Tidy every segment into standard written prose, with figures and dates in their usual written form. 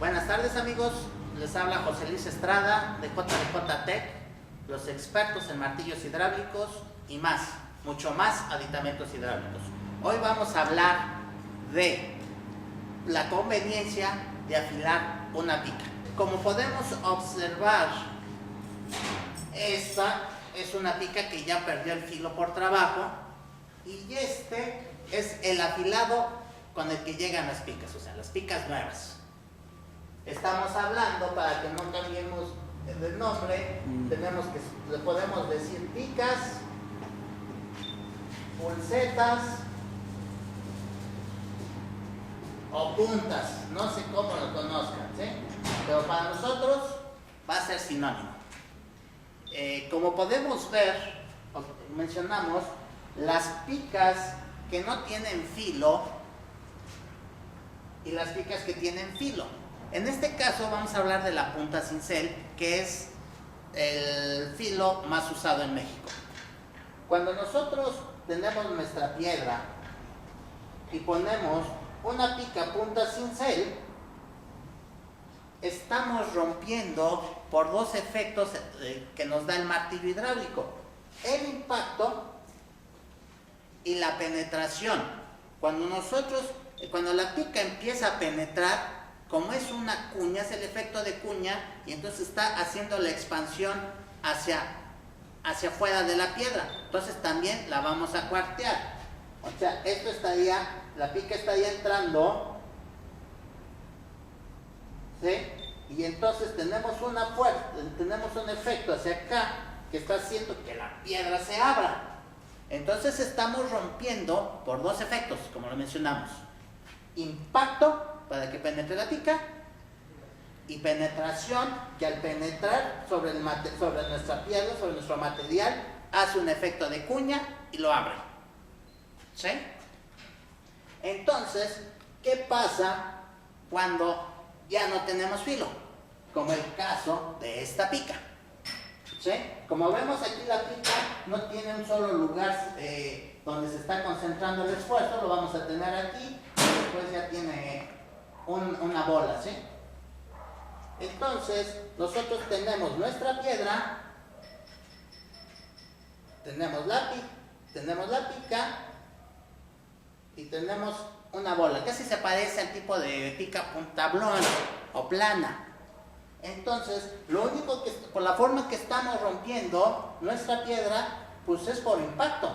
Buenas tardes amigos, les habla José Luis Estrada de JDJ Tech, los expertos en martillos hidráulicos y más, mucho más aditamentos hidráulicos. Hoy vamos a hablar de la conveniencia de afilar una pica. Como podemos observar, esta es una pica que ya perdió el filo por trabajo y este es el afilado con el que llegan las picas, o sea, las picas nuevas. Estamos hablando, para que no cambiemos el nombre, le podemos decir picas, pulsetas o puntas, no sé cómo lo conozcan, ¿sí? Pero para nosotros va a ser sinónimo. Como podemos ver, mencionamos las picas que no tienen filo y las picas que tienen filo. En este caso vamos a hablar de la punta cincel, que es el filo más usado en México. Cuando nosotros tenemos nuestra piedra y ponemos una pica punta cincel, estamos rompiendo por dos efectos que nos da el martillo hidráulico: el impacto y la penetración. Cuando la pica empieza a penetrar, como es una cuña, es el efecto de cuña, y entonces está haciendo la expansión hacia afuera de la piedra. Entonces también la vamos a cuartear. O sea, la pica estaría entrando, ¿sí? Y entonces tenemos un efecto hacia acá que está haciendo que la piedra se abra. Entonces estamos rompiendo por dos efectos, como lo mencionamos: impacto para que penetre la pica y penetración, que al penetrar sobre nuestra piedra, sobre nuestro material, hace un efecto de cuña y lo abre, ¿sí? Entonces, ¿qué pasa cuando ya no tenemos filo? Como el caso de esta pica, ¿sí? Como vemos aquí, la pica no tiene un solo lugar donde se está concentrando el esfuerzo. Lo vamos a tener aquí, y después ya tiene una bola, ¿sí? Entonces, nosotros tenemos nuestra piedra, tenemos la pica y tenemos una bola, que así se parece al tipo de pica tablón o plana. Entonces, lo único que, por la forma que estamos rompiendo nuestra piedra, pues es por impacto,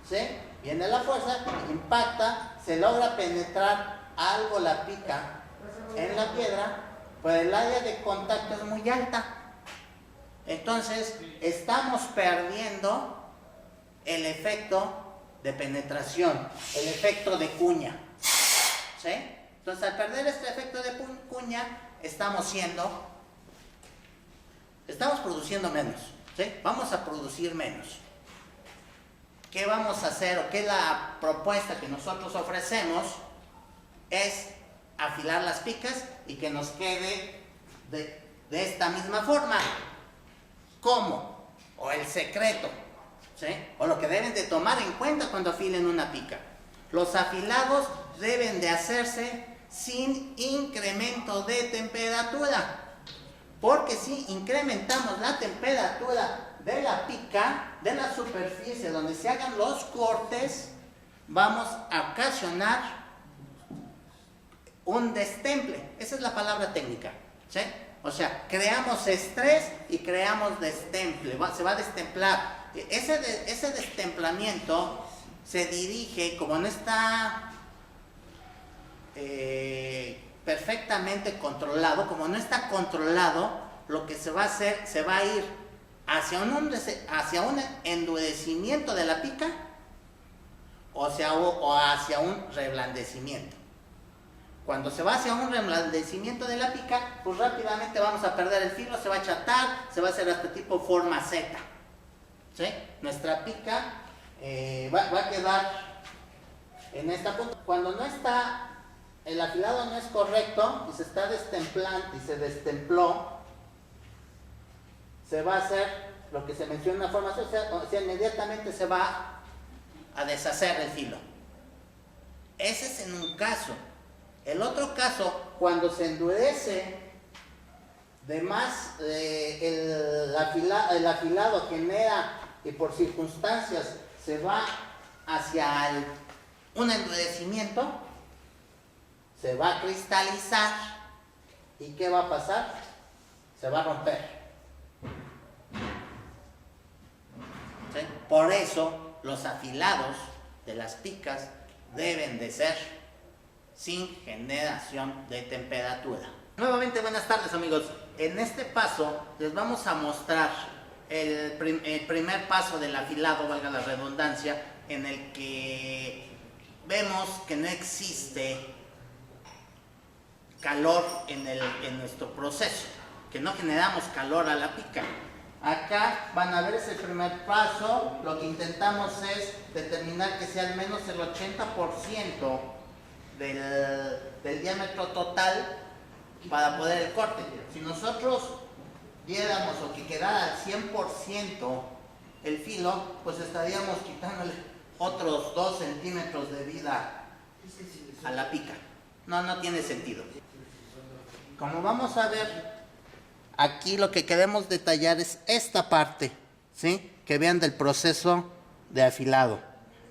¿sí? Viene la fuerza, impacta, se logra penetrar algo la pica en la piedra, pero el área de contacto es muy alta. Entonces, estamos perdiendo el efecto de penetración, el efecto de cuña, ¿sí? Entonces, al perder este efecto de cuña, estamos produciendo menos, ¿sí? Vamos a producir menos. ¿Qué vamos a hacer, o qué es la propuesta que nosotros ofrecemos? Es afilar las picas y que nos quede de esta misma forma. ¿Cómo? O el secreto, ¿sí? O lo que deben de tomar en cuenta cuando afilen una pica: los afilados deben de hacerse sin incremento de temperatura, porque si incrementamos la temperatura de la pica, de la superficie donde se hagan los cortes, vamos a ocasionar un destemple. Esa es la palabra técnica, ¿sí? O sea, creamos estrés y creamos destemple, se va a destemplar. Ese destemplamiento se dirige, como no está perfectamente controlado, como no está controlado, lo que se va a hacer, se va a ir hacia un endurecimiento de la pica o hacia un reblandecimiento. Cuando se va hacia un reblandecimiento de la pica, pues rápidamente vamos a perder el filo, se va a achatar, se va a hacer hasta tipo forma Z, ¿sí? Nuestra pica va a quedar en esta punta. Cuando el afilado no es correcto y se está destemplando y se destempló, se va a hacer lo que se menciona en forma Z, o sea, inmediatamente se va a deshacer el filo. Ese es en un caso. El otro caso, cuando se endurece de más, el afilado genera y por circunstancias se va hacia un endurecimiento, se va a cristalizar y ¿qué va a pasar? Se va a romper. ¿Sí? Por eso los afilados de las picas deben de ser sin generación de temperatura. Nuevamente buenas tardes amigos. En este paso les vamos a mostrar el primer paso del afilado, valga la redundancia, en el que vemos que no existe calor en nuestro proceso, que no generamos calor a la pica. Acá van a ver ese primer paso, lo que intentamos es determinar que sea al menos el 80% del diámetro total para poder el corte. Si nosotros diéramos o que quedara al 100% el filo, pues estaríamos quitándole otros 2 centímetros de vida a la pica. No tiene sentido. Como vamos a ver, aquí lo que queremos detallar es esta parte, ¿sí? Que vean del proceso de afilado.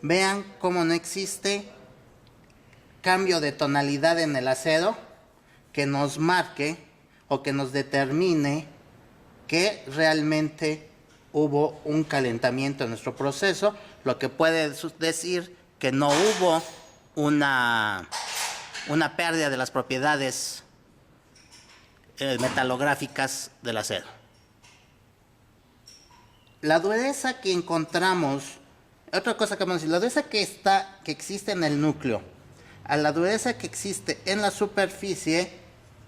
Vean cómo no existe cambio de tonalidad en el acero que nos marque o que nos determine que realmente hubo un calentamiento en nuestro proceso, lo que puede decir que no hubo una pérdida de las propiedades metalográficas del acero. La dureza que encontramos, otra cosa que vamos a decir, la dureza que existe en el núcleo a la dureza que existe en la superficie,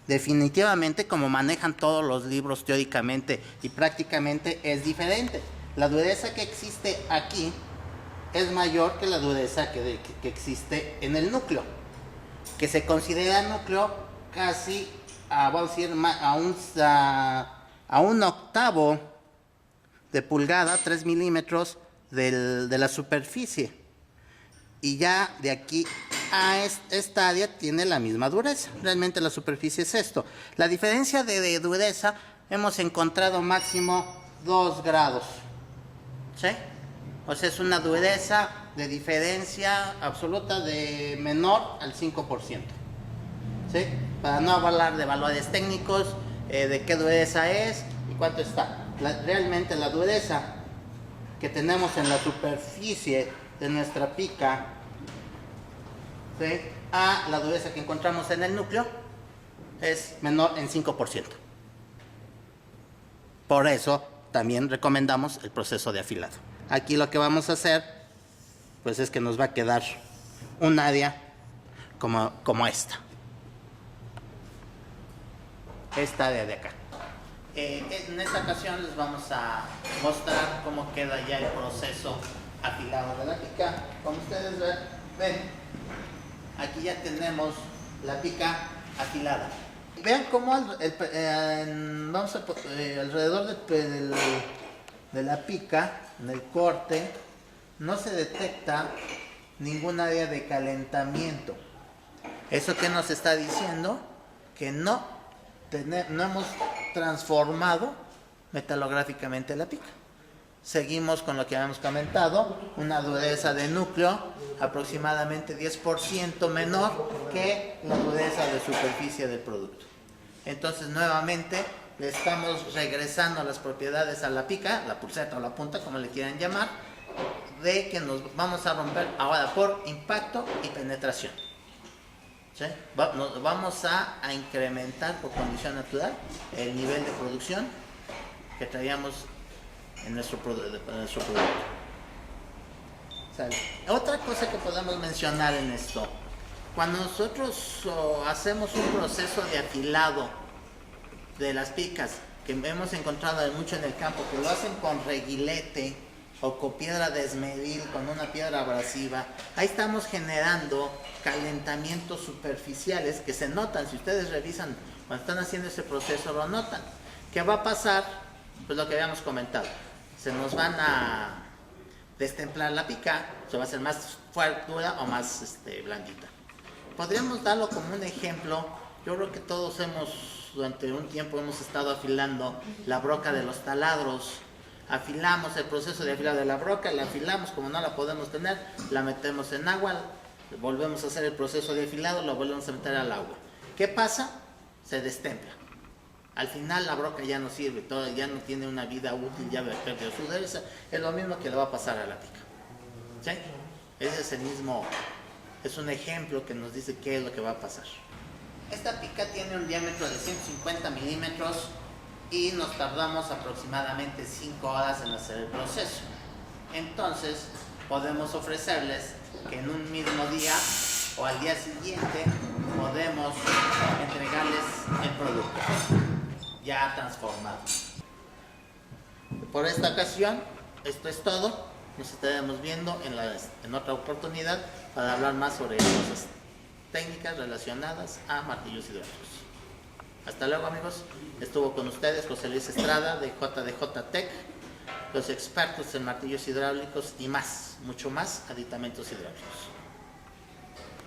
definitivamente, como manejan todos los libros teóricamente y prácticamente, es diferente. La dureza que existe aquí es mayor que la dureza que existe en el núcleo, que se considera núcleo casi vamos a decir, a un octavo de pulgada, 3 milímetros de la superficie. Y ya de aquí a esta área tiene la misma dureza. Realmente la superficie es esto. La diferencia de dureza hemos encontrado máximo 2 grados. ¿Sí? O sea, es una dureza de diferencia absoluta de menor al 5%. ¿Sí? Para no hablar de valores técnicos, de qué dureza es y cuánto está. Realmente la dureza que tenemos en la superficie de nuestra pica, ¿sí?, a la dureza que encontramos en el núcleo es menor en 5%. Por eso también recomendamos el proceso de afilado. Aquí lo que vamos a hacer pues es que nos va a quedar un área como esta área de acá. En esta ocasión les vamos a mostrar cómo queda ya el proceso afilado de la pica. Como ustedes ven, aquí ya tenemos la pica afilada. Vean cómo alrededor de la pica, en el corte, no se detecta ningún área de calentamiento. ¿Eso qué nos está diciendo? Que no hemos transformado metalográficamente la pica. Seguimos con lo que habíamos comentado, una dureza de núcleo aproximadamente 10% menor que la dureza de superficie del producto. Entonces nuevamente le estamos regresando las propiedades a la pica, la pulseta o la punta, como le quieran llamar, de que nos vamos a romper ahora por impacto y penetración. ¿Sí? Vamos a incrementar por condición natural el nivel de producción que traíamos en nuestro producto. ¿Sale? Otra cosa que podemos mencionar en esto, cuando nosotros hacemos un proceso de afilado de las picas, que hemos encontrado mucho en el campo, que lo hacen con reguilete o con piedra de esmeril, con una piedra abrasiva, ahí estamos generando calentamientos superficiales que se notan. Si ustedes revisan cuando están haciendo ese proceso, lo notan. ¿Qué va a pasar? Pues lo que habíamos comentado, se nos van a destemplar la pica, se va a hacer más fuerte, dura o más blandita. podríamos darlo como un ejemplo. Yo creo que todos durante un tiempo hemos estado afilando la broca de los taladros. Afilamos el proceso de afilado de la broca, la afilamos, como no la podemos tener, la metemos en agua, volvemos a hacer el proceso de afilado, lo volvemos a meter al agua. ¿Qué pasa? Se destempla. Al final la broca ya no sirve, ya no tiene una vida útil, ya perdió su dureza. Es lo mismo que le va a pasar a la pica. ¿Sí? Ese es es un ejemplo que nos dice qué es lo que va a pasar. Esta pica tiene un diámetro de 150 milímetros y nos tardamos aproximadamente 5 horas en hacer el proceso. Entonces, podemos ofrecerles que en un mismo día o al día siguiente podemos entregarles el producto ya transformado. Por esta ocasión, esto es todo. Nos estaremos viendo en otra oportunidad para hablar más sobre cosas técnicas relacionadas a martillos hidráulicos. Hasta luego, amigos. Estuvo con ustedes José Luis Estrada de JDJ Tech, los expertos en martillos hidráulicos y más, mucho más, aditamentos hidráulicos.